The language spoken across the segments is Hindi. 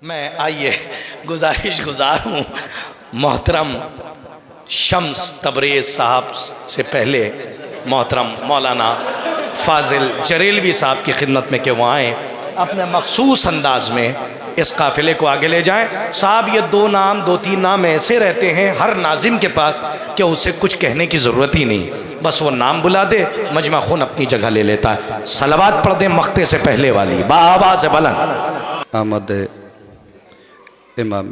मैं आइए गुजारिश गुजार हूँ मोहतरम शम्स तबरेज़ साहब से पहले मोहतरम मौलाना फाजिल जरेलवी साहब की खिदमत में कि वो आएँ अपने मखसूस अंदाज में इस काफ़िले को आगे ले जाएं। साहब ये दो तीन नाम ऐसे रहते हैं हर नाजिम के पास कि उसे कुछ कहने की ज़रूरत ही नहीं, बस वो नाम बुला दे मजमा खून अपनी जगह ले लेता है। सलवात पढ़ दे मख्ते से पहले वाली बाआवाज़ बुलंद। आमद इमाम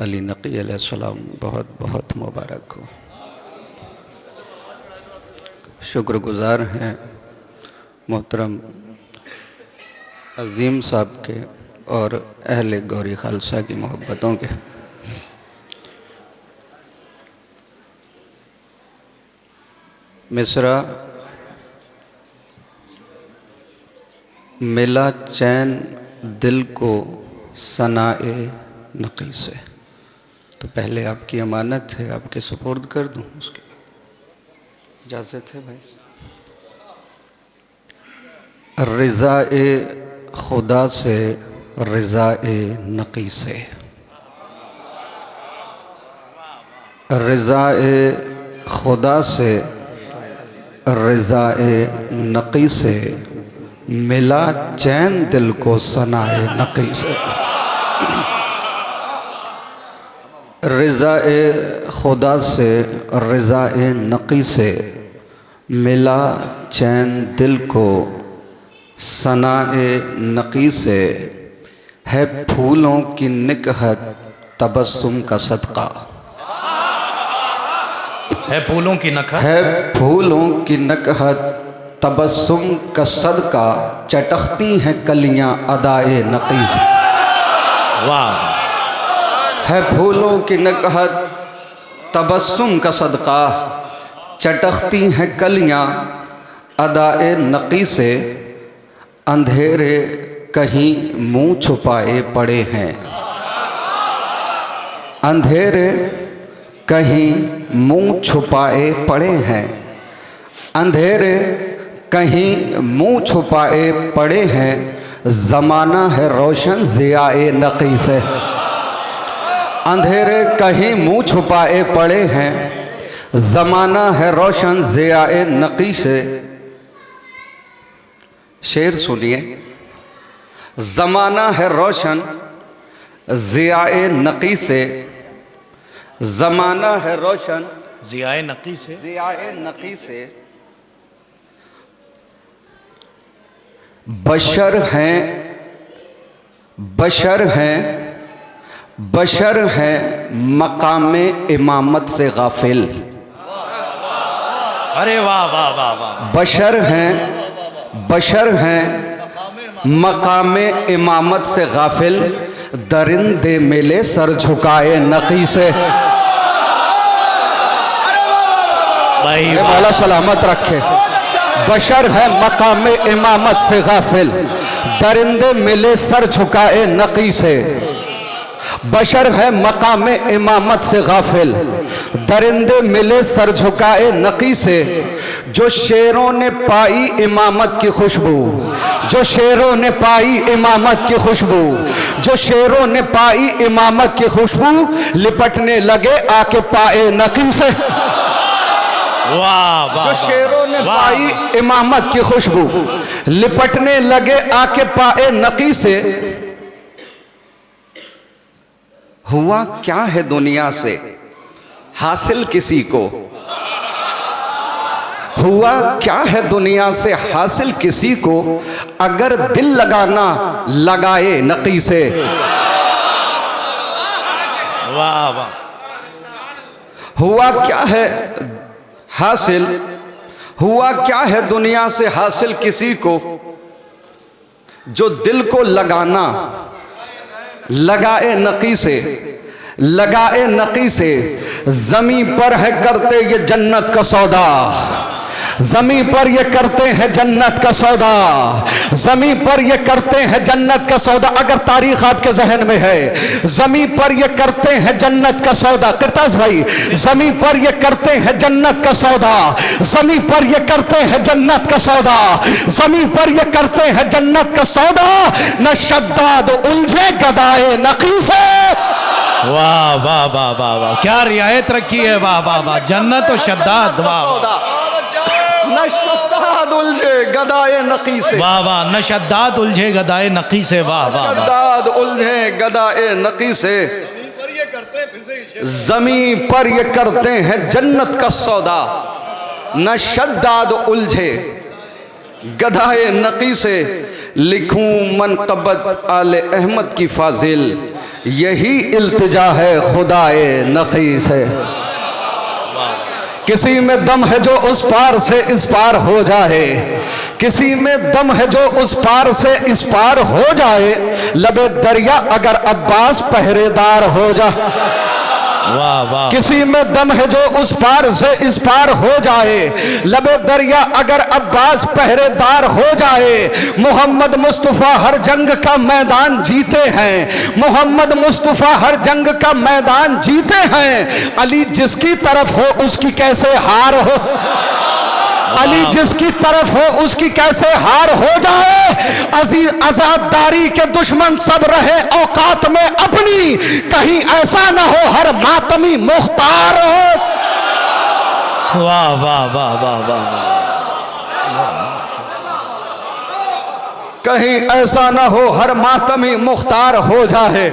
अली नकी अलैहिस्सलाम बहुत बहुत मुबारक हो। शुक्रगुजार हैं मोहतरम अज़ीम साहब के और अहले गौरी खालसा की मोहब्बतों के। मिसरा मिला चैन दिल को सनाए नकी से, तो पहले आपकी अमानत है, आपके सुपुर्द कर दूं, उसकी इजाज़त है भाई। रिज़ाए खुदा से रिज़ाए नकी से, रिज़ाए खुदा से रिज़ाए नकी से, मिला चैन दिल को सनाए नकी से। रिज़ाए खुदा से रिज़ाए नकी से, मिला चैन दिल को सनाए नकी से, है फूलों की निकहत तबस्सुम का सदका, है फूलों की नकहत, है फूलों की नकहत तबस्सुम का सदका, चटकती हैं कलियां अदाए नकी से। वाह। है फूलों की नकहत तबस्सुम का सदका, चटकती हैं कलियां अदाए नकी से, अंधेरे कहीं मुंह छुपाए पड़े हैं, अंधेरे कहीं मुंह छुपाए पड़े हैं, अंधेरे कहीं मुंह छुपाए पड़े हैं, ज़माना है रोशन ज़ियाए नकी से। अंधेरे कहीं मुंह छुपाए पड़े हैं, ज़माना है रोशन ज़ियाए नकी से। शेर सुनिए, ज़माना है रोशन ज़ियाए नकी से, ज़माना है रोशन ज़ियाए नकी से, ज़ियाए नकी से, बशर हैं, बशर हैं, बशर हैं मकामे इमामत से गाफिल। अरे वाह वाह वाह वाह। बशर हैं, बशर हैं मकामे इमामत से गाफिल, दरिंदे मिले सर झुकाए नकी से। मौला सलामत रखे। बशर है मकामे इमामत से गाफिल, दरिंदे मिले सर झुकाए नकी से। बशर है मकामे इमामत से गाफिल, दरिंदे मिले सर झुकाए नकी से। जो शेरों ने पाई इमामत की खुशबू, जो शेरों ने पाई इमामत की खुशबू, जो शेरों ने पाई इमामत की खुशबू, लिपटने लगे आके पाए नकी से। वाह वाह। जो शेरों ने पाई इमामत की खुशबू, लिपटने लगे आके पाए नकी से। हुआ क्या है दुनिया से हासिल किसी को, हुआ क्या है दुनिया से हासिल किसी को, अगर दिल लगाना लगाए नकी से। वाह वाह। हुआ क्या है हासिल, हुआ क्या है दुनिया से हासिल किसी को, जो दिल को लगाना लगाए नकी से, लगाए नकी से। ज़मीं पर है करते ये जन्नत का सौदा, जमी पर ये करते हैं जन्नत का सौदा, जमी पर ये करते हैं जन्नत का सौदा। अगर तारीख आपके जहन में है, जमी पर ये करते हैं जन्नत का सौदा। करतास भाई, जमी पर ये करते हैं जन्नत का सौदा, जमी पर ये करते हैं जन्नत का सौदा, जमी पर ये करते हैं जन्नत का सौदा। न शद्दाद उलझे गदाए नकी से। वाह वाह वाह वाह वाह, क्या रियायत रखी है, वाह वाह वाह। जन्नत और शद्दाद, वाह न शद्दाद उलझे गदाए नकी से, वाह वाह। न शद्दाद उलझे गदाए नकी से, वाह वाह वाह। शद्दाद उलझे गदाए नकी से, जमी पर ये करते हैं जन्नत का सौदा। न शद्दाद उलझे गदाए नकी से, लिखूं मनक़बत आले अहमद की फाजिल, यही इल्तिजा है खुदाए नकी से। किसी में दम है जो उस पार से इस पार हो जाए, किसी में दम है जो उस पार से इस पार हो जाए। लबे दरिया अगर अब्बास पहरेदार हो जाए, वाह वाह। किसी में दम है जो उस पार से इस पार हो जाए। लबे दरिया अगर अब्बास पहरेदार हो जाए। मोहम्मद मुस्तफ़ा हर जंग का मैदान जीते हैं, मोहम्मद मुस्तफ़ा हर जंग का मैदान जीते हैं। अली जिसकी तरफ हो उसकी कैसे हार हो, अली जिसकी तरफ हो उसकी कैसे हार हो जाए। अजीज आजादारी के दुश्मन सब रहे औकात में अपनी, कहीं ऐसा ना हो हर मातमी मुख्तार हो। वाह वाह वाह वाह वाह। कहीं ऐसा ना हो हर मातमी मुख्तार हो जाए,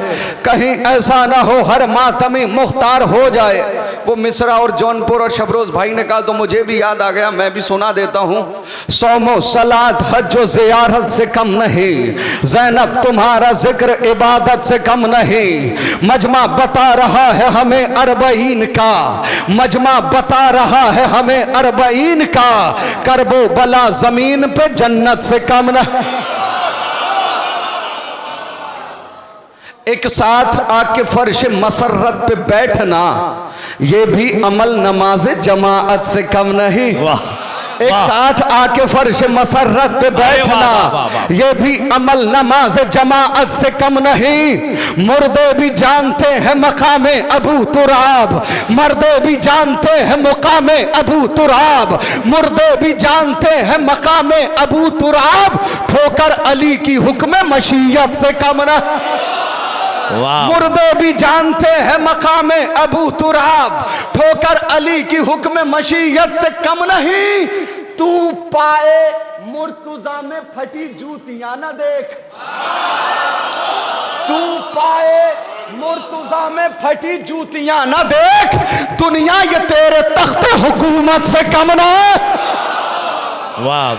कहीं ऐसा ना हो हर मातमी मुख्तार हो जाए। वो मिस्रा और जौनपुर और शबरोज भाई ने कहा तो मुझे भी याद आ गया, मैं भी सुना देता हूँ। सौमो सलात हज ज़ियारत से कम नहीं, ज़ैनब तुम्हारा जिक्र इबादत से कम नहीं। मजमा बता रहा है हमें अरबईन का, मजमा बता रहा है हमें अरबईन का। करबो बला जमीन पे जन्नत से कम नहीं। एक साथ आके फर्श मसरत पे बैठना, ये भी अमल नमाज जमाअत से कम नहीं। वाह। एक साथ आके फर्श मसरत पे बैठना, ये भी अमल नमाज जमाअत से कम नहीं। मुर्दे भी जानते हैं मकामे अबू तुराब, मर्दे भी जानते हैं मकामे अबू तुराब, मुर्दे भी जानते हैं मकामे अबू तुराब। ठोकर अली की हुक्म मशीयत से कम नहीं। मुर्दे भी जानते हैं मकामे अबू तुराब, ठोकर अली की हुक्म मशीयत से कम नहीं। तू पाए मुर्तुजा में फटी जूतियां न देख, तू पाए मुर्तुजा में फटी जूतियां न देख। दुनिया ये तेरे तख्ते हुकूमत से कम न।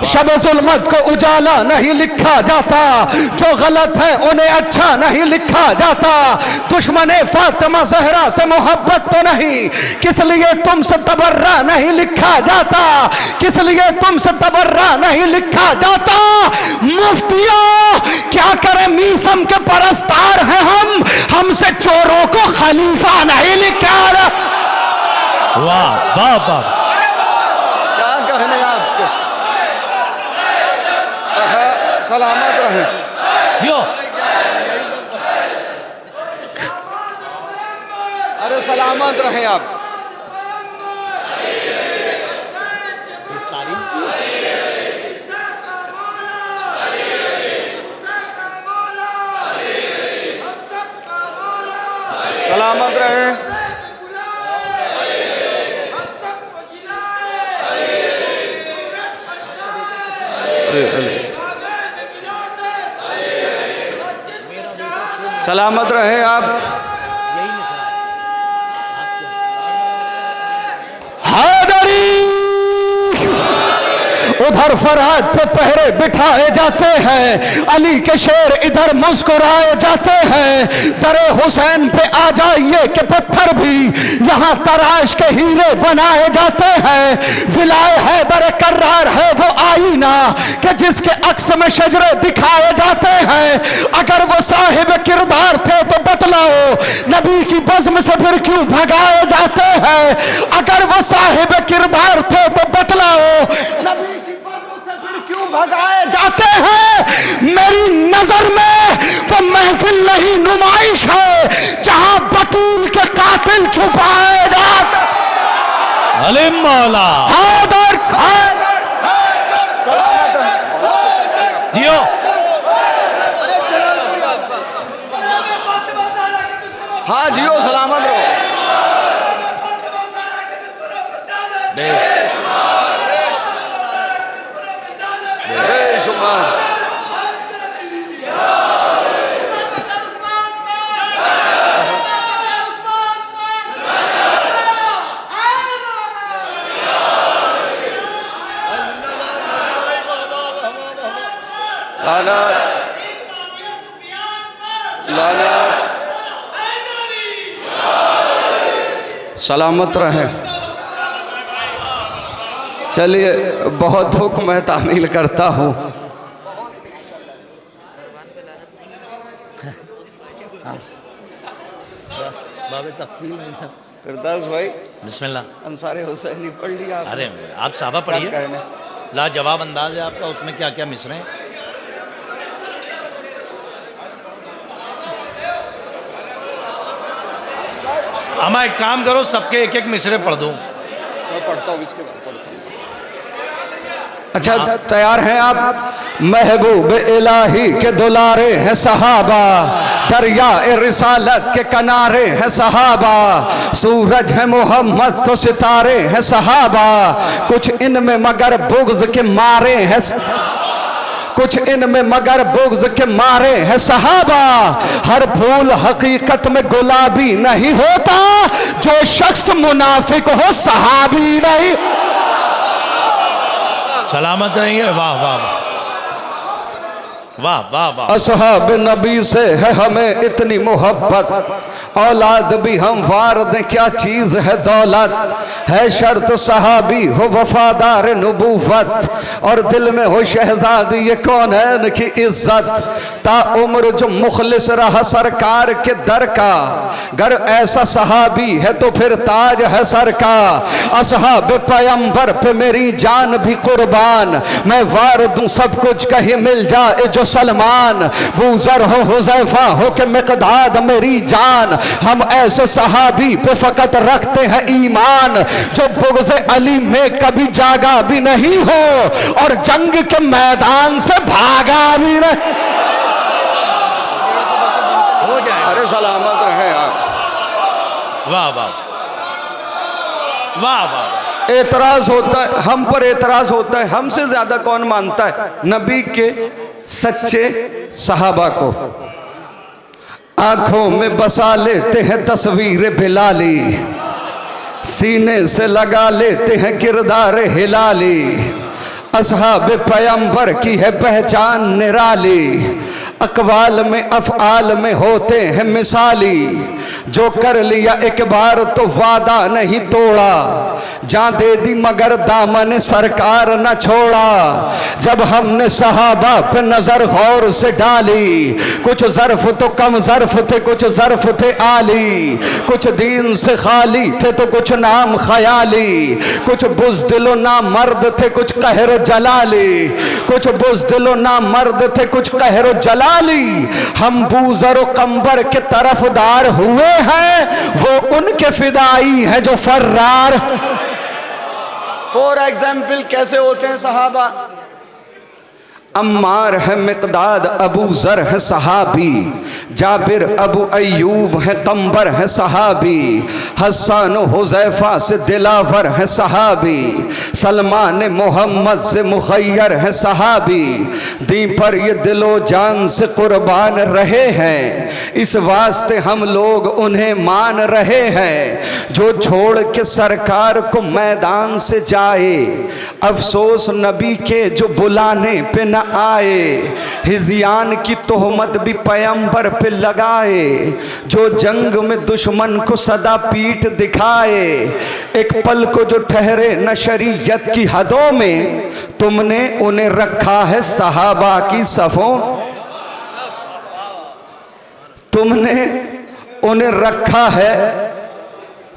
शब जुल्मत को उजाला नहीं लिखा जाता, जो गलत है उन्हें अच्छा नहीं लिखा जाता। दुश्मने फातिमा ज़हरा से मोहब्बत तो नहीं, किस लिए तुमसे तबर्रा नहीं लिखा जाता, किस लिए तुमसे तबर्रा नहीं लिखा जाता। मुफ्तिया क्या करें, मीसम के परस्तार हैं हम, हमसे चोरों को खलीफा नहीं लिखा। वाह वाह वाह। क्या कहने आपके, सलामत रहे। यो अरे सलामत रहे आप। सलामत रहे। सलामत रहे आप। हैदरी उधर फरहद पे पहरे बिठाए जाते हैं, अली के शेर इधर मुस्कुराए जाते हैं। दरे हुसैन पे आ जाइए कि पत्थर भी यहाँ तराश के हीरे बनाए जाते हैं। विलाए हैदर कर्रार है वो आईना कि जिसके अक्स में शजरे दिखाए जाते हैं। अगर वो साहिब किरदार थे तो बतलाओ नबी की बज़्म से फिर क्यों भगाए जाते हैं? अगर वो साहिब किरदार थे तो बतलाओ, नबी की बज़्म से फिर क्यों भगाए जाते हैं? मेरी नजर में वो महफिल नहीं नुमाइश है जहां बतूल के कातिल छुपाए जाते। अली मौला हैदर जियो। हाँ जियो, सलामत रहो। सलामत रहें। चलिए, बहुत हुक्म मैं तामील करता हूँ। फिरदौस भाई, बिस्मिल्लाह। अंसारे हुसैनी पढ़ लिया? अरे आप साहबा पढ़िए, लाजवाब अंदाज है आपका, उसमें क्या क्या मिसरे हैं। अमा एक काम करो, सबके एक एक मिसरे पढ़ दो। मैं पढ़ता हूँ, इसके बाद पढ़ता हूँ। अच्छा, तैयार हैं आप? महबूब इलाही के दुलारे हैं सहाबा, दरिया ए रिसालत के किनारे हैं सहाबा, सूरज है मोहम्मद तो सितारे हैं सहाबा, कुछ इनमें मगर बुग़्ज़ के मारे हैं, कुछ इनमें मगर बुग़्ज़ के मारे हैं सहाबा। हर फूल हकीकत में गुलाबी नहीं होता, जो शख्स मुनाफिक हो सहाबी नहीं। सलामत रहिए। वाह वाह वाह वाह वाह। असहाब नबी से है हमें इतनी मोहब्बत, औलाद भी हम वार दें क्या चीज़ है दौलत, है शर्त सहाबी हो वफादार नबूवत, और दिल में हो शहजादी ये कौन है इनकी इज्जत, ता उम्र जो मुखलिस रहा सरकार के दर का, गर ऐसा सहाबी है तो फिर ताज है सर का। असहाब पैगंबर पे मेरी जान भी कुर्बान, मैं वार दूं सब कुछ कहीं मिल जाए जो सलमान, बूजर हो हुज़ैफा हो के मिक़दाद मेरी जान, हम ऐसे सहाबी पे फकत रखते हैं ईमान, जो बुग़्ज़ अली में कभी जागा भी नहीं हो और जंग के मैदान से भागा भी नहीं। हो जाए। अरे सलामत रहे आप। वाह वाह वाह वाह। एतराज होता है, हम पर एतराज होता है, हमसे ज्यादा कौन मानता है नबी के सच्चे सहाबा को। आंखों में बसा लेते हैं तस्वीर बिलाली, सीने से लगा लेते हैं किरदार हिलाली, असहाब पैगंबर की है पहचान निराली, अकवाल में अफ़आल में होते हैं मिसाली, जो कर लिया एक बार तो वादा नहीं तोड़ा, जान दे दी मगर दामन सरकार न छोड़ा। जब हमने सहाबा पे नजर गौर से डाली, कुछ ज़र्फ तो कम ज़र्फ थे, कुछ ज़र्फ थे आली, कुछ दीन से खाली थे तो कुछ नाम ख्याली, कुछ बुज़दिलो ना मर्द थे कुछ कहर जलाली, कुछ बुज़दिलो ना मर्द थे कुछ कहर जलाली। हम बूज़र कंबर के तरफदार हुए हैं, वो उनके फिदाई हैं जो फर्रार। फॉर एग्जाम्पल कैसे होते हैं सहाबा? अम्मार है मिक़दाद, अबू ज़र है सहाबी, जाबिर अबू अय्यूब है कंबर है सहाबी, हसन हुज़ैफा से दिलावर है सहाबी, सलमान मोहम्मद से मुखय्यर है सहाबी, दी पर ये दिलो जान से कुर्बान रहे हैं, इस वास्ते हम लोग उन्हें मान रहे हैं। जो छोड़ के सरकार को मैदान से जाए, अफसोस नबी के जो बुलाने पे न आए, हिज़ियान की तोहमत भी पैगंबर पे लगाए, जो जंग में दुश्मन को सदा पीठ दिखाए, एक पल को जो ठहरे न शरीयत की हदों में, तुमने उन्हें रखा है सहाबा की सफ़ों, तुमने उन्हें रखा है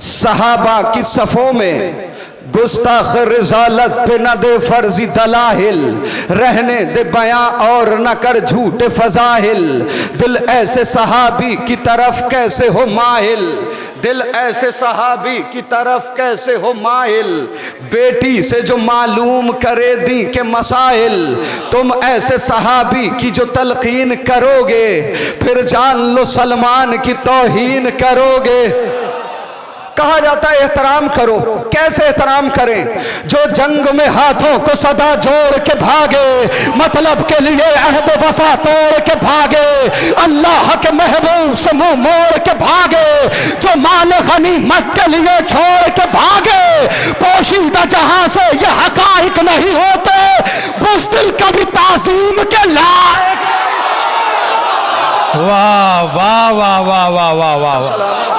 सहाबा की सफ़ों में। गुस्ताख रिसालत पे न दे फर्जी दलाहिल, रहने दे बयां और न कर झूठे फजाहिल। दिल ऐसे सहाबी की तरफ कैसे हो माहिल, दिल ऐसे सहाबी की तरफ कैसे हो माहिल। बेटी से जो मालूम करे दी के मसाइल, तुम ऐसे सहाबी की जो तलकीन करोगे, फिर जान लो सलमान की तौहीन करोगे। कहा जाता है एहतराम करो, कैसे एहतराम करें? जो जंग में हाथों को सदा जोड़ के भागे, मतलब के लिए अहद वफा तोड़ के भागे, अल्लाह के महबूब से मुंह मोड़ के भागे, जो माल गनीमत के लिए छोड़ के भागे, पोशीदा जहां से ये हकाइक नहीं होते, बुज़दिल कभी ताज़ीम के लायक। वाह वाह वाह वाह वाह वाह वाह।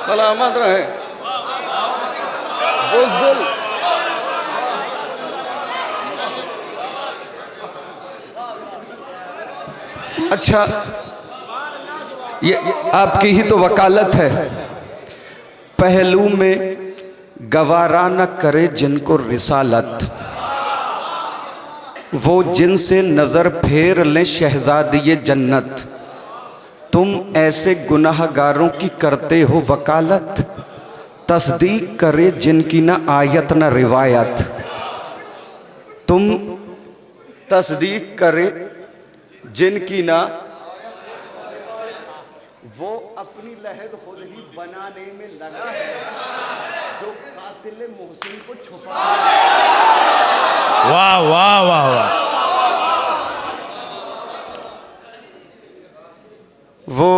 सलामत रहे बुज़दिल। अच्छा, ये आपकी ही तो वकालत है। पहलू में गवारा न करे जिनको रिसालत, वो जिनसे नजर फेर लें शहजादी जन्नत। तुम ऐसे गुनाहगारों की करते हो वकालत, तस्दीक करे जिनकी न आयत न रिवायत। तुम तस्दीक करे जिनकी ना, वो अपनी लहद खुद ही बनाने में लगा है, जो कातिल मोहसिन को छुपा। वाह वाह वाह वाह। वो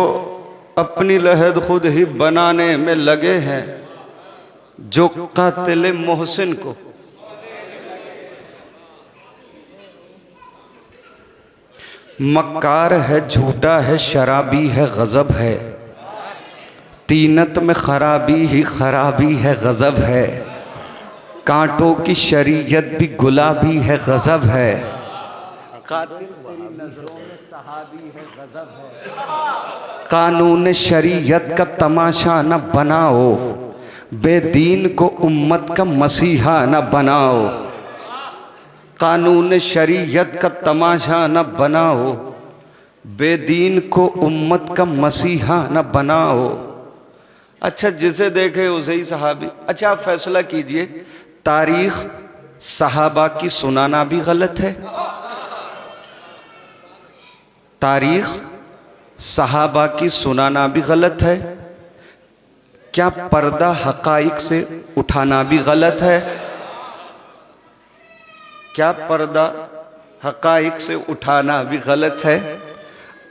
अपनी लहद खुद ही बनाने में लगे हैं, जो कातिल मोहसिन को। मक्कार है, झूठा है, शराबी है, गजब है। तीनत में खराबी ही खराबी है, गजब है। कांटों की शरीयत भी गुलाबी है, गजब है। कातिल तेरी नजरों में सहाबी है, गजब है। कानून शरीयत का तमाशा न बनाओ, बेदीन को उम्मत का मसीहा न बनाओ। कानून शरीयत का तमाशा न बनाओ, बेदीन को उम्मत का मसीहा न बनाओ। अच्छा, जिसे देखे उसे ही सहाबी। अच्छा, आप फैसला कीजिए, तारीख सहाबा की सुनाना भी गलत है, तारीख सहाबा की सुनाना भी गलत है। क्या पर्दा हकाइक से उठाना भी गलत है? क्या पर्दा हकाइक से उठाना भी गलत है?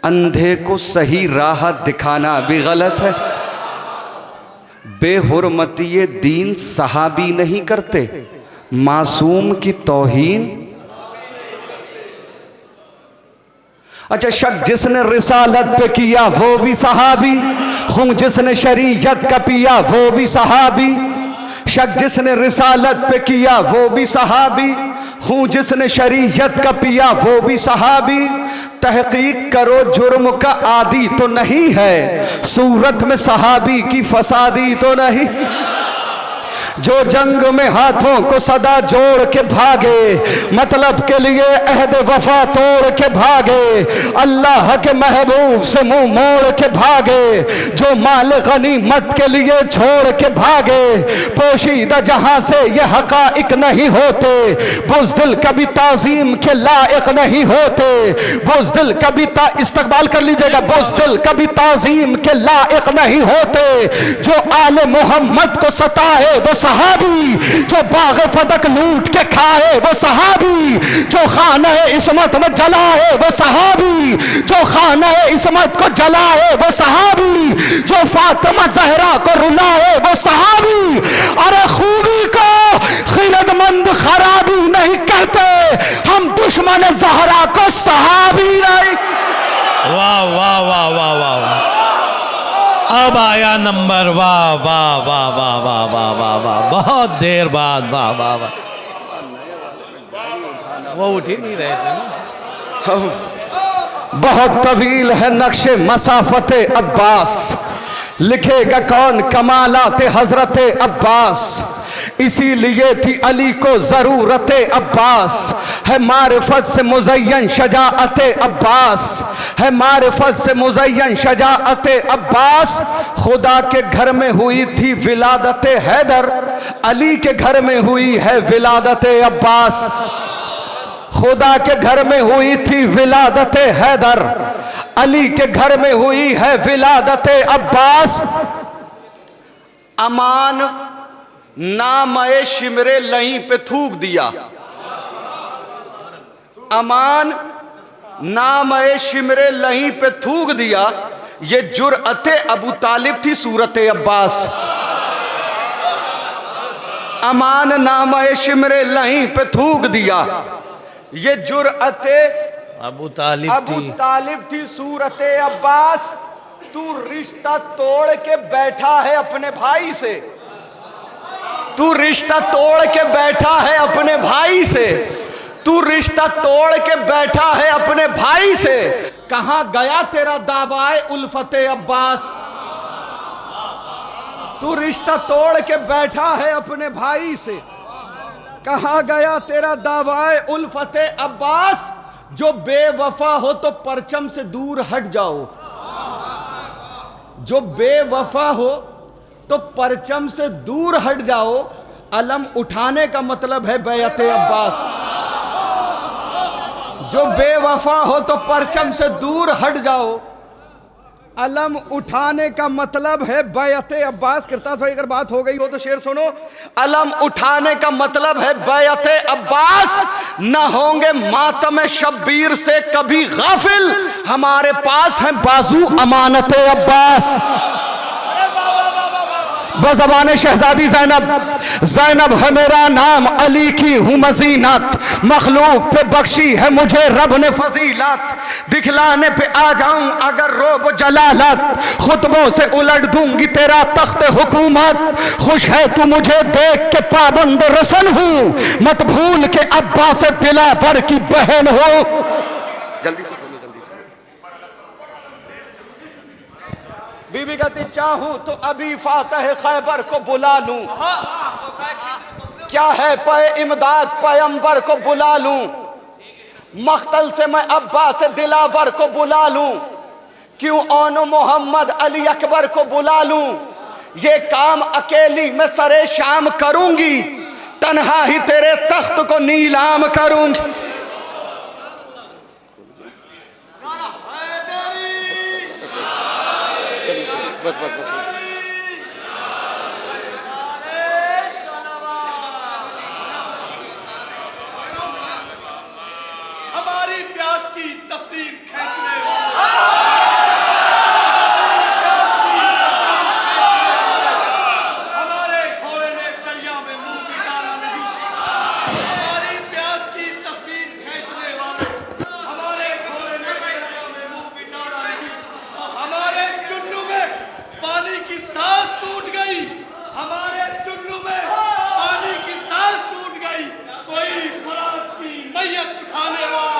अंधे को सही राह दिखाना भी गलत है। बेहुरमती दीन सहाबी नहीं करते, मासूम की तौहीन। अच्छा, शक जिसने रिसालत पे किया वो भी सहाबी, खून जिसने शरीयत का पिया वो भी सहाबी। शक जिसने रिसालत पे किया वो भी सहाबी, खून जिसने शरीयत का पिया वो भी सहाबी। तहकीक करो जुर्म का आदि तो नहीं है, सूरत में सहाबी की फसादी तो नहीं। जो जंग में हाथों को सदा जोड़ के भागे, मतलब के लिए अहद वफा तोड़ के भागे, अल्लाह के महबूब से मुंह मोड़ के भागे, जो माल गनीमत के लिए छोड़ के भागे, पोशीदा जहां से ये हकाइक नहीं होते, बुज़दिल कभी ताज़ीम के लायक नहीं होते, बुज़दिल कभी इस्तकबाल कर लीजिएगा, बुज़दिल कभी ताज़ीम के लायक नहीं होते। जो आले मोहम्मद को सताए वो सहाबी, जो बाग फदक लूट के खाए वो सहाबी, जो खाना इस्मत में जलाए वो सहाबी, जो खाना इस्मत को जलाए वो सहाबी, जो फातिमा ज़हरा को रुलाए वो सहाबी। अरे खूबी को खिलतमंद खराबी नहीं कहते, हम दुश्मन ज़हरा को सहाबी नहीं। वाह वाह वाह वाह वाह वाह। अब आया नंबर, वाह वाह वाह वाह वाह वाह वाह वाह, बहुत देर बाद, वाह वाह वाह। वो उठ ही नहीं रहे थे ना। बहुत तवील है नक्शे मसाफते अब्बास, लिखेगा कौन कमालात हजरत अब्बास। इसीलिए थी अली को ज़रूरत अब्बास, है मारिफत से मुज़य्यन शजाअत अब्बास, है मारिफत से मुज़य्यन शजाअत अब्बास। खुदा के घर में हुई थी विलादत हैदर, अली के घर में हुई है विलादत अब्बास। खुदा के घर में हुई थी विलादत हैदर, अली के घर में हुई है विलादत अब्बास। अमान नामए शिमरे लहीं पे थूक दिया, अमान नामए शिमरे लहीं पे थूक दिया, ये जुर्अते अबू तालिब थी सूरत अब्बास। अमान नामए शिमरे लहीं पे थूक दिया, ये जुर्अते अबू तालिब थी सूरत अब्बास। तू रिश्ता तोड़ के बैठा है अपने भाई से, तू रिश्ता तोड़ के बैठा है अपने भाई से, तू रिश्ता तोड़ के बैठा है अपने भाई से। कहां गया तेरा दावाए उल्फते अब्बास, तू रिश्ता तोड़ के बैठा है अपने भाई से। कहां गया तेरा दावाए उल्फते अब्बास। जो बेवफा हो तो परचम से दूर हट जाओ, जो बेवफा हो तो परचम से दूर हट जाओ। अलम उठाने का मतलब है बैअत अब्बास। जो बेवफा हो तो परचम से दूर हट जाओ, अलम उठाने का मतलब है बैअत अब्बास। करता था अगर बात हो गई हो तो शेर सुनो। अलम उठाने का मतलब है बैअत अब्बास। न होंगे मातम शब्बीर से कभी गाफिल, हमारे पास है बाजू अमानत अब्बास। बज़बान शहजादी ज़ैनब, ज़ैनब है मेरा नाम, अली की हूँ मज़ीनत, मखलूक पे बख्शी है मुझे रब ने फजीलत। दिखलाने पे आ जाऊं अगर रोब जलालत, खुतबों से उलट दूंगी तेरा तख्त हुकूमत। खुश है तू मुझे देख के पाबंद रसन हूँ, मत भूल के अब्बास दिलावर की बहन हो। जल्दी से बोलो, जल्दी से। बीबी कहती चाहूं तो अभी फातह खैबर को बुला लूं, क्या है पे इमदाद पैगंबर को बुला लूं, मख्तल से मैं अब्बास दिलावर को बुला लूं, क्यों ओनो मोहम्मद अली अकबर को बुला लूं। ये काम अकेली मैं सरे शाम करूंगी, तन्हा ही तेरे तख्त को नीलाम करूंगी। बस बस बस। हमारी प्यास की तस्वीर खींचने हमारे घोड़े ने दरिया में मुंह बिगाड़ा नहीं। हमारी प्यास की तस्वीर खींचने वाले हमारे घोड़े ने दरिया में मुंह बिगाड़ा नहीं। हमारे चुन्नू में पानी की सांस टूट गई, हमारे चुन्नू में पानी की सांस टूट गई। कोई फरात की मैयत उठाने वाला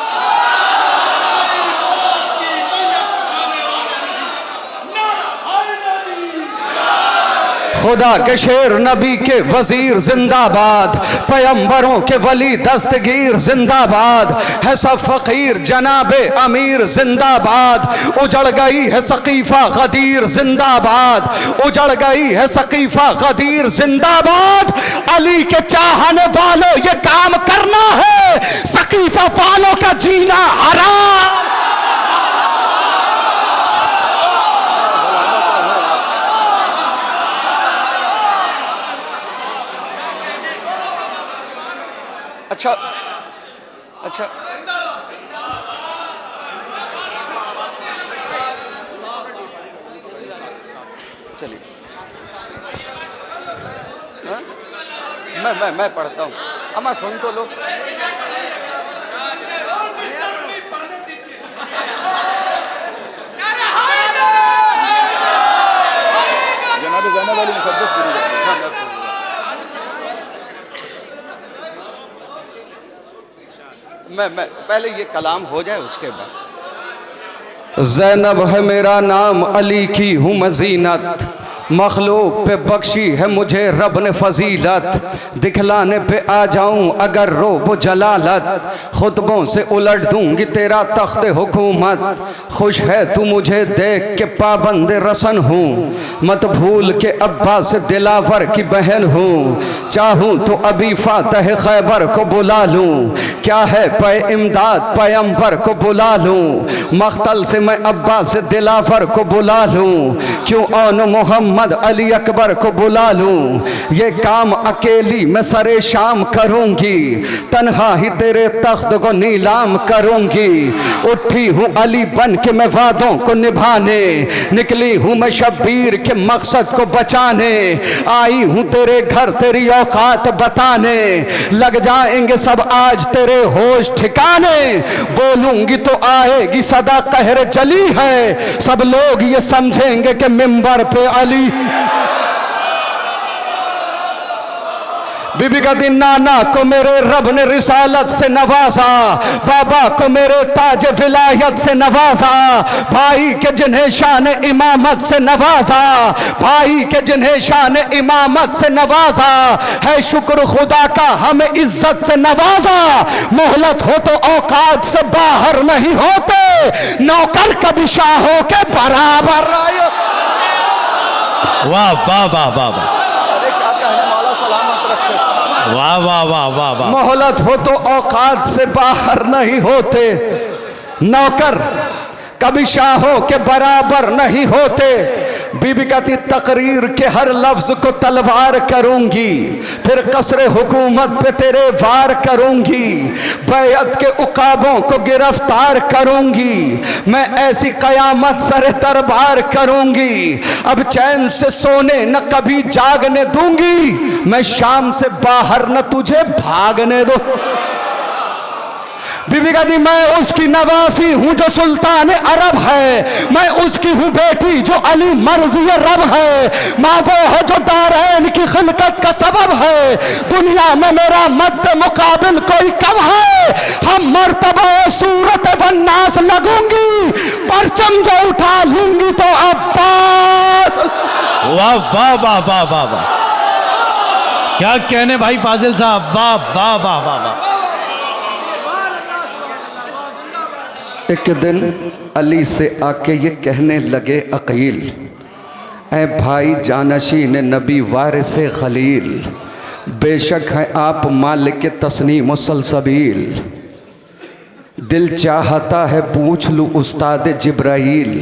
खुदा के शेर नबी के वजीर जिंदाबाद, पैगंबरों के वली दस्तगीर जिंदाबाद, है सब फकीर जनाबे अमीर जिंदाबाद। उजड़ गई है सकीफा गदीर जिंदाबाद, उजड़ गई है सकीफा गदीर जिंदाबाद। अली के चाहने वालों ये काम करना है, सकीफा वालों का जीना हराम। अच्छा अच्छा, चलिए मैं पढ़ता हूँ। अम्मा सुन तो लो। जनाब ज़ैनब वाली मुक़द्दस पूरी मैं पहले ये कलाम हो जाए उसके बाद। ज़ैनब है मेरा नाम, अली की हूँ मज़ीनत, मखलूक पे बख्शी है मुझे रब ने फजीलत, दिखलाने पे आ जाऊं अगर रोब जलालत, खुतबों से उलट दूंगी तेरा तख्त हुकूमत, खुश है तू मुझे देख के पाबंद रसन हूँ, मत भूल के अब्बास दिलावर की बहन हूँ, चाहूँ तो अभी फातह खैबर को बुला लूँ, क्या है पे इमदाद पैगंबर को बुला लूँ, मख्तल से मैं अब्बास दिलावर को बुला लूँ, क्यों औन मोहम्मद अली अकबर को बुला लूं, ये काम अकेली मैं सरे शाम करूंगी, तन्हा ही तेरे तख्त को नीलाम करूंगी, उठी हूँ अली बन के मैं वादों को निभाने, निकली हूँ मैं शब्बीर के मकसद को बचाने, आई हूँ तेरे घर तेरी औकात बताने, लग जाएंगे सब आज तेरे होश ठिकाने, बोलूंगी तो आएगी सदा कहर जली है, सब लोग ये समझेंगे कि मिंबर पे अली। बीबी का दिन नाना को मेरे रब ने रिसालत से नवाजा, बाबा को मेरे ताज विलायत से नवाजा, भाई के जिन्हें शान इमामत से नवाजा, भाई के जिन्हें शान इमामत से नवाजा, है शुक्र खुदा का हमें इज्जत से नवाजा, मोहलत हो तो औकात से बाहर नहीं होते, नौकर कभी शाहों के बराबर। वाह वाह वाह वाह वाह, वाह वाह वाह वाह वाह। मोहलत हो तो औकात से बाहर नहीं होते, नौकर कभी शाहों के बराबर नहीं होते, बीबी कहती तकरीर के हर लफ्ज को तलवार करूंगी, फिर कसरे हुकूमत पे तेरे वार करूंगी, बैयत के उकाबों को गिरफ्तार करूंगी, मैं ऐसी कयामत सरे दरबार करूंगी, अब चैन से सोने न कभी जागने दूंगी, मैं शाम से बाहर न तुझे भागने दो। बीबी कहती मैं उसकी नवासी हूँ जो सुल्तान अरब है, मैं उसकी हूँ बेटी जो अली मर्जी रब है, माँ वो है जो दारैन की खिलकत का सबब है, दुनिया में मेरा मद्द मुकाबिल कोई कब है, हम मर्तबा सूरत वन्नास लगूंगी, परचम जो उठा लूंगी तो अब्बास। वाह वाह वाह वाह वाह वाह, क्या कहने भाई फाजिल साहब, वाह वाह वाह वाह वाह। एक दिन अली से आके ये कहने लगे अकील, ऐ भाई जानशीन नबी वारिसे खलील, बेशक है आप मालिक तस्नीम सलसबील, दिल चाहता है पूछ लूँ उस्ताद जिब्राइल,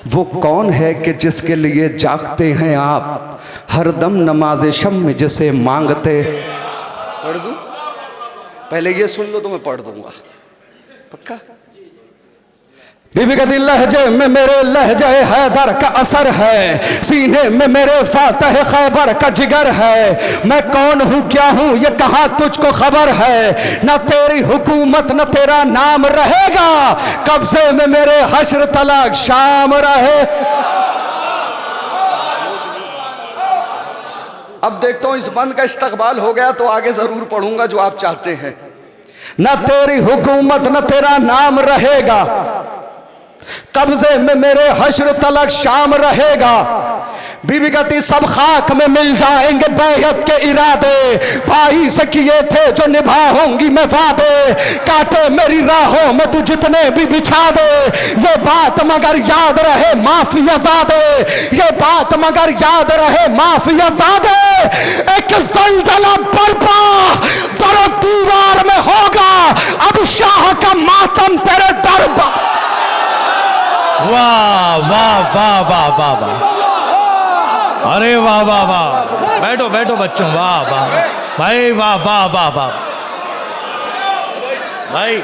वो कौन है कि जिसके लिए जागते हैं आप, हरदम नमाज शम में जिसे मांगते। पढ़ दूँ? पहले ये सुन लो तो मैं पढ़ दूंगा, पक्का? बीबी का दिल लहजे में मेरे लहजे हैदर का असर है, सीने में मेरे फातह खैबर का जिगर है, मैं कौन हूँ क्या हूँ ये कहाँ तुझको खबर है, न तेरी हुकूमत न तेरा नाम रहेगा, कब्जे में मेरे हश्र तलाक शाम रहे। अब देखता हूँ इस बंद का इस्तकबाल हो गया तो आगे जरूर पढ़ूंगा जो आप चाहते हैं। न तेरी हुकूमत न तेरा नाम रहेगा, कब्जे में मेरे हश्र तलक शाम रहेगा, बीबी कहती सब खाक में मिल जाएंगे बैयत के इरादे, भाई से किए थे जो निभाऊंगी मैं वादे, काटे मेरी राहों में तू जितने भी बिछा दे, ये बात मगर याद रहे माफिया ज़ादे, ये बात मगर याद रहे माफिया ज़ादे, एक ज़लज़ला बर्पा दरो दीवार में होगा, अब शाह का मातम तेरे दरबार। वाह वाह वाह वाह वाह वाह, अरे वाह वाह वाह, बैठो बैठो बच्चों, वाह वाह भाई, वाह वाह वाह वाह भाई।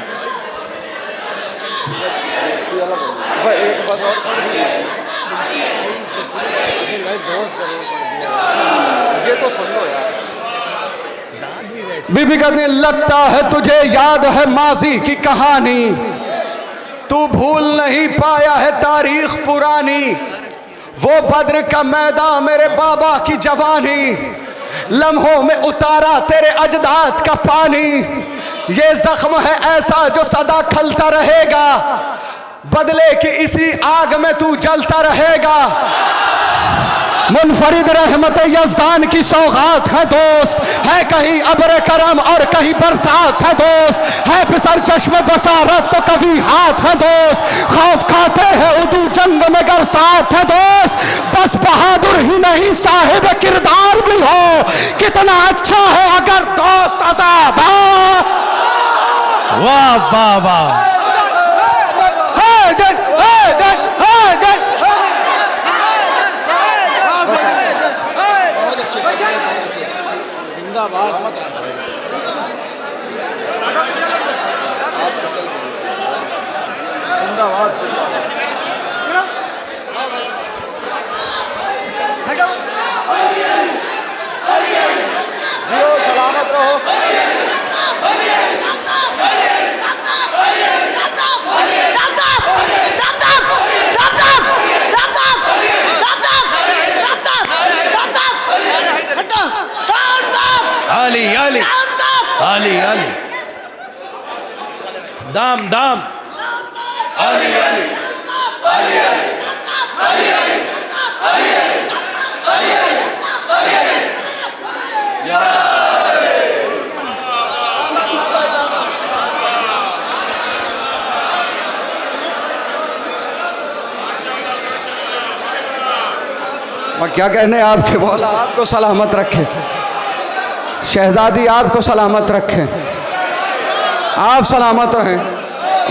एक बात और, ये तो सुन लो यार। बीबी का दिल लगता है तुझे याद है माजी की कहानी, तू भूल नहीं पाया है तारीख पुरानी, वो बद्र का मैदान मेरे बाबा की जवानी, लम्हों में उतारा तेरे अजदाद का पानी, ये जख्म है ऐसा जो सदा खलता रहेगा, बदले की इसी आग में तू जलता रहेगा। मुनफरिद रहमत यज़दान की सौगात है दोस्त, है कहीं अब्र करम और कहीं बरसात है दोस्त, है फिसर चश्मे बसारत तो कभी हाथ है दोस्त, खौफ खाते हैं उदू जंग में गर साथ है दोस्त, बस बहादुर ही नहीं साहिब किरदार भी हो, कितना अच्छा है अगर दोस्त आजाद। वाह वाह वाह। जियो सलामत रहो। अली अली अली अली दाम दाम अली अली अली अली मैं क्या कहने आपके मौला आपको सलामत रखे, शहजादी आपको सलामत रखे, आप सलामत रहें।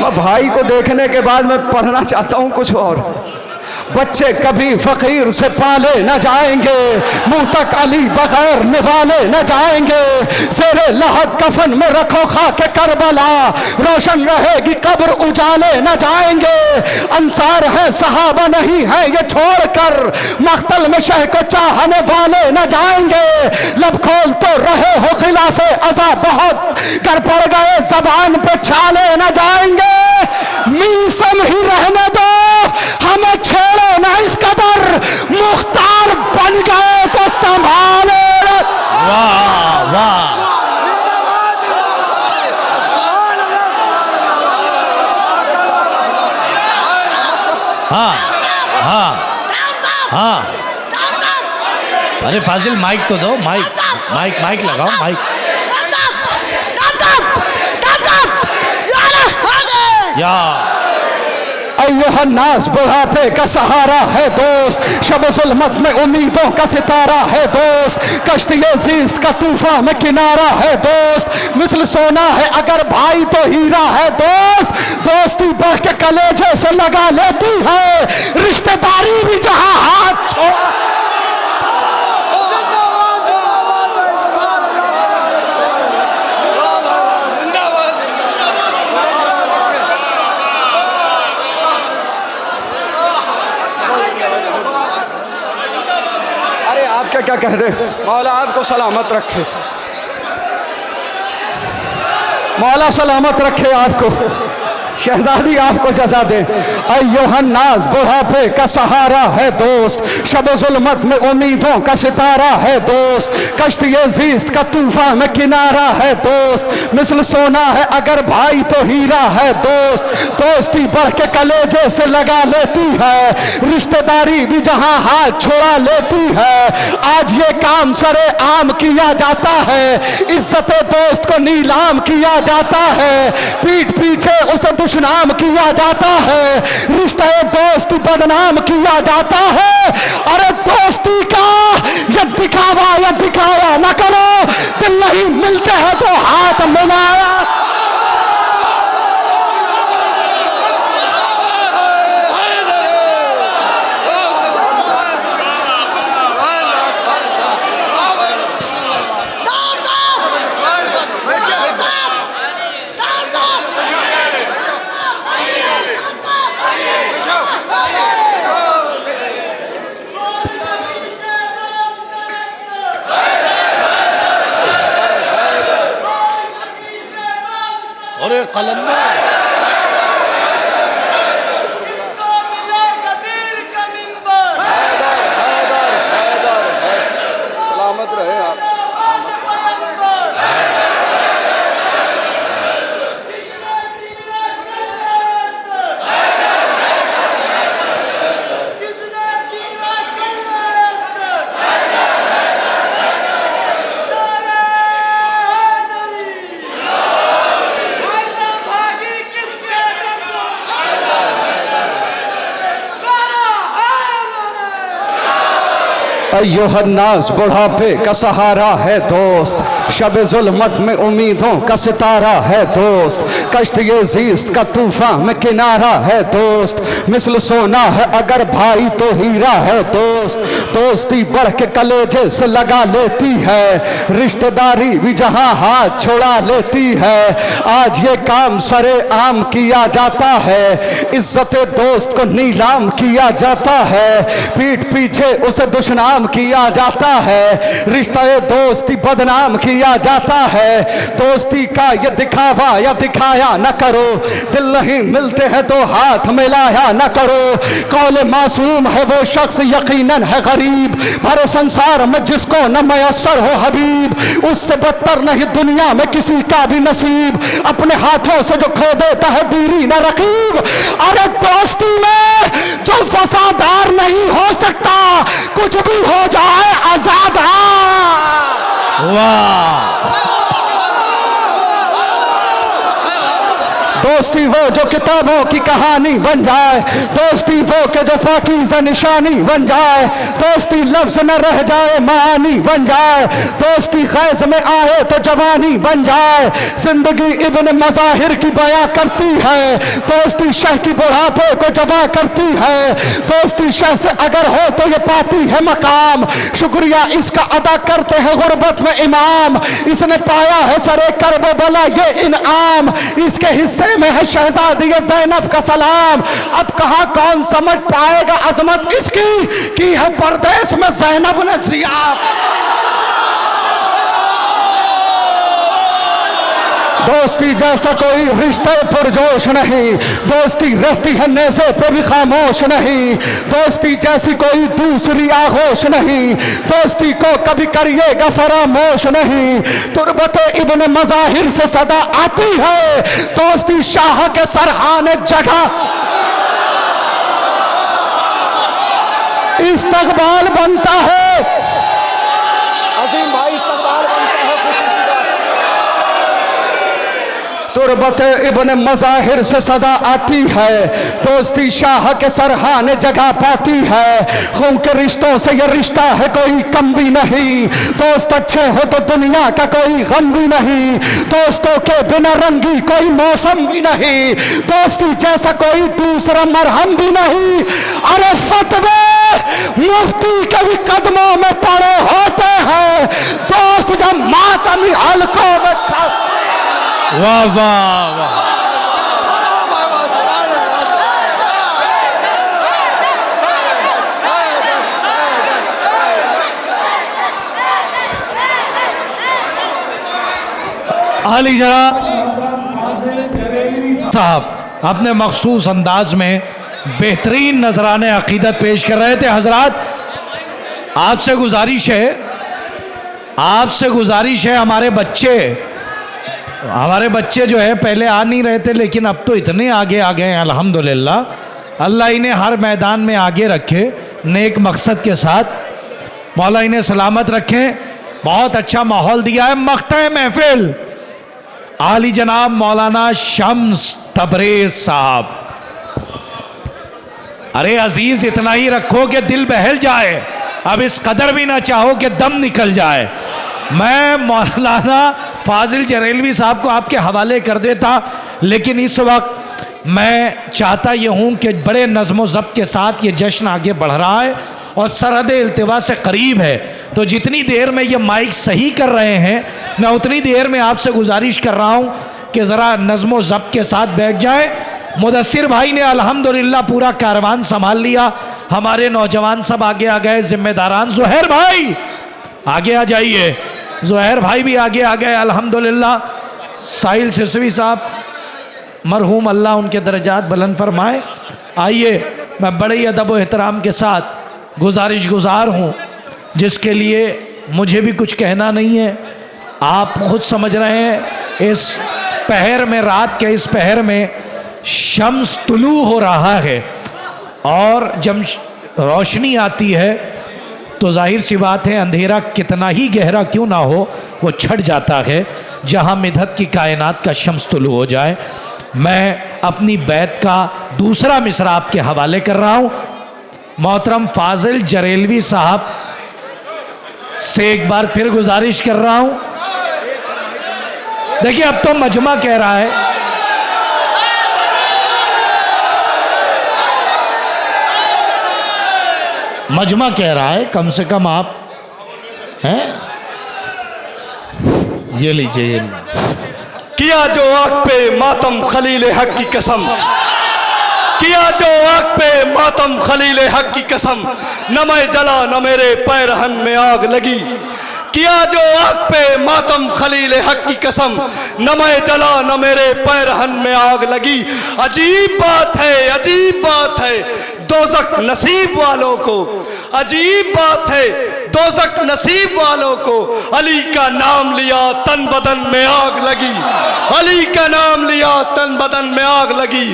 मैं भाई को देखने के बाद मैं पढ़ना चाहता हूँ कुछ और। बच्चे कभी फकीर से पाले न जाएंगे, मुंह तक अली बगैर निवाले न जाएंगे, सेरे लहद कफन में रखो खाके करबला, रोशन रहेगी कब्र उजाले न जाएंगे, अंसार है सहाबा नहीं है ये छोड़कर, मख्तल में शह को चाहने वाले न जाएंगे, लब खोल तो रहे हो खिलाफे अज़ा बहुत, कर पड़ गए जबान पे छाले न जाएंगे, मीसम ही रहने दो हमें छेड़ो ना इस कदर, मुख्तार बन गए तो संभाले। वाह वाह। हाँ हाँ हाँ। अरे फाजिल माइक तो दो, माइक माइक माइक लगाओ माइक। या अय्युहन्नास बुढ़ापे का सहारा है दोस्त, शब ज़ुल्मत में उम्मीदों का सितारा है दोस्त, कश्ती ज़ीस्त का तूफान में किनारा है दोस्त, मिसल सोना है अगर भाई तो हीरा है दोस्त, दोस्ती बढ़ के कलेजे से लगा लेती है, रिश्तेदारी भी जहां हाथ छोड़ा। आपका क्या कह रहे, मौला आपको सलामत रखे, मौला सलामत रखे आपको, शहजादी आपको जजा दे। अय्युहन्नास बुढ़ापे का सहारा है दोस्त, शब ज़ुल्मत में उम्मीदों का सितारा है दोस्त, कश्ती ज़ीस्त का तूफान में किनारा है दोस्त, मिसल सोना है अगर भाई तो हीरा है दोस्त, दोस्ती बढ़ के कलेजे से लगा लेती है, रिश्तेदारी भी जहां हाथ छोड़ा लेती है, आज ये काम सरे आम किया जाता है, इज्जत दोस्त को नीलाम किया जाता है, पीठ पीछे उसे दुश्मनाम किया जाता है, रिश्ते दोस्त बदनाम किया जाता है। अरे दोस्ती का ये दिखावा या दिखाया ना करो, दिल नहीं मिलते हैं तो हाथ मिलाया। अरे कलंदर सलामत रहे आप। अय्युहन्नास बुढ़ापे का सहारा है दोस्त, शब जुल्मत में उम्मीदों का सितारा है दोस्त, कश्त ये ज़ीस्त का तूफान में किनारा है दोस्त, मिसल सोना है अगर भाई तो हीरा है दोस्त, दोस्ती बढ़ के कलेजे से लगा लेती है, रिश्तेदारी भी जहां हाथ छोड़ा लेती है, आज ये काम सरे आम किया जाता है, इज्जत दोस्त को नीलाम किया जाता है, पीठ पीछे उसे दुश्मनाम किया जाता है, रिश्ता दोस्ती बदनाम किया जाता है, दोस्ती का ये दिखावा या दिखाया न करो, दिल नहीं मिलते हैं तो हाथ मिलाया न करो, कौले मासूम है वो शख्स यकीनन है गरीब, भरे संसार में जिसको न मयसर हो हबीब, उससे बदतर नहीं दुनिया में किसी का भी नसीब, अपने हाथों से जो खो देता है दूरी न रकीब, अरे दोस्ती में जो वफादार नहीं हो सकता कुछ भी हो जाए आजाद। वाह, दोस्ती वो जो किताबों की कहानी बन जाए, दोस्ती वो के जो पाकीज़ा निशानी बन जाए, दोस्ती लफ्ज न रह जाए मानी बन जाए, दोस्ती खैज में आए तो जवानी बन जाए, जिंदगी इब्न मज़ाहिर की बयां करती है, दोस्ती शह की बुढ़ापे को जवा करती है, दोस्ती शह से अगर हो तो ये पाती है मकाम, शुक्रिया इसका अदा करते हैं गुर्बत में इमाम, इसने पाया है सरे करबला ये इनाम, इसके हिस्से में है शहजादी ज़ैनब का सलाम, अब कहां कौन समझ पाएगा अजमत इसकी की है परदेश में ज़ैनब ने ज़ियाफ। दोस्ती जैसा कोई रिश्ते पुरजोश नहीं, दोस्ती रहती है नेज़े पे भी खामोश नहीं, दोस्ती जैसी कोई दूसरी आगोश नहीं, दोस्ती को कभी करिएगा फरामोश नहीं, तुरबत इब्न मज़ाहिर से सदा आती है, दोस्ती शाह के सरहाने जगह इस्तकबाल बनता है। अजीम भाई इस्तकबाल बनता है। तुरबत इब्न मज़ाहिर से सदा आती है, दोस्ती शाह के सरहाने जगह पाती है, खून के रिश्तों से ये रिश्ता है कोई कम भी नहीं, दोस्त अच्छे हो तो दुनिया का कोई गम भी नहीं, दोस्तों के बिना रंगी कोई मौसम भी नहीं, दोस्ती जैसा कोई दूसरा मरहम भी नहीं, अरे फतवे मुफ्ती के भी कदमों में पड़े होते हैं, दोस्त जब मातमी हलकों में वाह वाह वाह, आली जनाब साहब अपने मखसूस अंदाज में बेहतरीन नजराने अकीदत पेश कर रहे थे। हजरात, आपसे गुजारिश है हमारे बच्चे जो है पहले आ नहीं रहे थे, लेकिन अब तो इतने आगे आ गए हैं अल्हम्दुलिल्लाह। अल्लाह इन्हें हर मैदान में आगे रखे नेक मकसद के साथ, मौला इन्हें सलामत रखे। बहुत अच्छा माहौल दिया है। मख्ता महफिल आली जनाब मौलाना शम्स तबरेज़ साहब। अरे अजीज, इतना ही रखो कि दिल बहल जाए, अब इस कदर भी ना चाहो कि दम निकल जाए। मैं मौलाना फाजिल जरेलवी साहब को आपके हवाले कर देता, लेकिन इस वक्त मैं चाहता ये हूँ कि बड़े नज़्म व ज़ब्त के साथ ये जश्न आगे बढ़ रहा है और सरहद इल्तिवा से करीब है, तो जितनी देर में ये माइक सही कर रहे हैं मैं उतनी देर में आपसे गुजारिश कर रहा हूँ कि ज़रा नज़्म व ज़ब्त के साथ बैठ जाएँ। मुदस्सिर भाई ने अल्हम्दुलिल्लाह पूरा कारवान संभाल लिया, हमारे नौजवान सब आगे आ गए, जिम्मेदारान। ज़ुहैर भाई आगे आ जाइए, ज़ुहैर भाई भी आगे आ गए अल्हम्दुलिल्लाह। साहिल सिसवी साहब मरहूम, अल्लाह उनके दर्जात बुलंद फरमाए। आइए, मैं बड़े ही अदब व एहतराम के साथ गुजार हूँ, जिसके लिए मुझे भी कुछ कहना नहीं है, आप खुद समझ रहे हैं। इस पहर में, रात के इस पहर में शम्स तुलू हो रहा है और जब रोशनी आती है तो जाहिर सी बात है अंधेरा कितना ही गहरा क्यों ना हो वो छट जाता है जहाँ मिधत की कायनात का शम्स तुलू हो जाए। मैं अपनी बैत का दूसरा मिसरा आपके हवाले कर रहा हूँ। मोहतरम फाजिल जरेलवी साहब से एक बार फिर गुजारिश कर रहा हूं, देखिए अब तो मजमा कह रहा है, मजमा कह रहा है, कम से कम आप हैं, ये लीजिए, ये किया जो आग पे मातम खलील हक की कसम, किया जो आग पे मातम खलील हक की कसम, न मैं जला न मेरे पैरहन में आग लगी। किया जो आग पे मातम खलील हक की कसम, न मैं जला न मेरे पैरहन में आग लगी। अजीब बात है, अजीब बात है दोज़ख नसीब वालों को, अजीब बात है दोज़ख नसीब वालों को। अली का नाम लिया तन बदन में आग लगी, अली का नाम लिया तन बदन में आग लगी।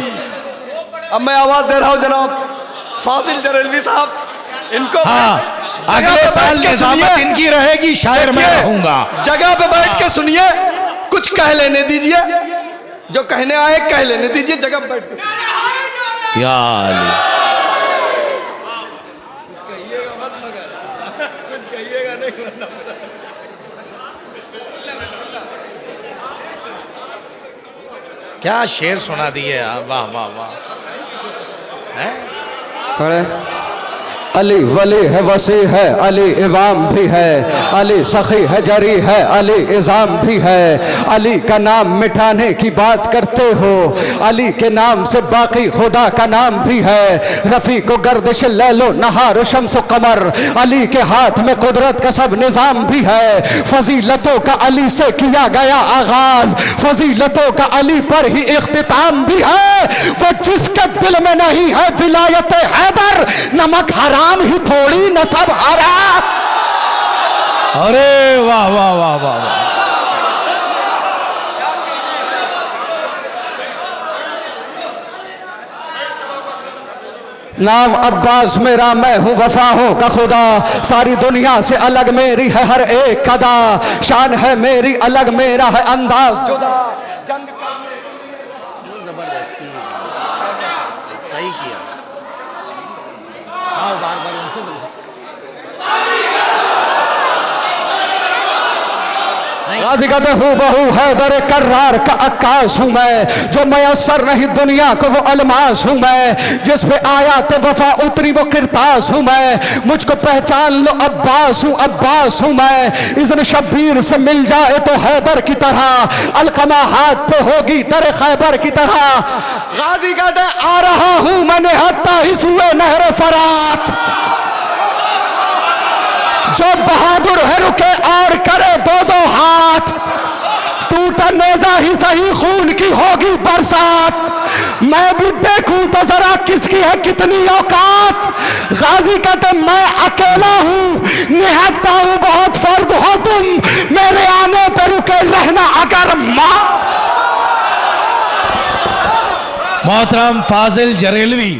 अब मैं आवाज दे रहा हूं जनाब फाजिल जरेलवी साहब, इनको हाँ, अगले साल निजामत इनकी रहेगी, शायर मैं रहूंगा। जगह पे बैठ के सुनिए, कुछ कह लेने दीजिए, जो कहने आए कह लेने दीजिए जगह पे बैठ के। या अली, क्या शेर सुना दिए आप, वाह वाह वाह। खड़े अली वली है, वसी है, अली इमाम भी है, अली सखी है, जरी है, अली इज़ाम भी है। अली का नाम मिटाने की बात करते हो, अली के नाम से बाकी खुदा का नाम भी है। रफ़ी को गर्दिश ले लो नहार शम्स कमर, अली के हाथ में कुदरत का सब निज़ाम भी है। फजीलतों का अली से किया गया आगाज, फजीलतों का अली पर ही इख्तिताम भी है। वो जिसके दिल में नहीं है विलायत हैदर, नमक हराम ही थोड़ी नसब हरा। अरे वाह वाह वाह वाह वाह। नाम अब्बास मेरा, मैं हूँ वफाओं का खुदा, सारी दुनिया से अलग मेरी है हर एक अदा, शान है मेरी अलग मेरा है अंदाज जुदा। जंग जबरदस्ती सही किया। हाँ, बार बार गाजी कहते हूँ बहू हैदर कर्रार का अक्कास हूँ मैं, जो मयसर नहीं दुनिया को वो अलमास हूँ मैं, जिस पे आया ते वफा उतरी वो किरतास हूँ मैं। मुझको पहचान लो अब्बास हूँ, अब्बास हूँ मैं। इज़्न शब्बीर से मिल जाए तो हैदर की तरह, अलकमा हाथ पे होगी तेरे खैबर की तरह। गाजी कहते आ रहा हूँ मैंने हत्ता इस हुए नहर फरात, जो बहादुर है रुके और करे दो दो हाथ, टूटा नेजा ही सही खून की होगी बरसात। मैं भी देखूं तो जरा किसकी है कितनी औकात। गाजी कहते मैं अकेला हूं, निहत्ता हूं बहुत फर्द हो तुम, मेरे आने पर रुके रहना अगर मां। मोहतरम फाजिल जरेलवी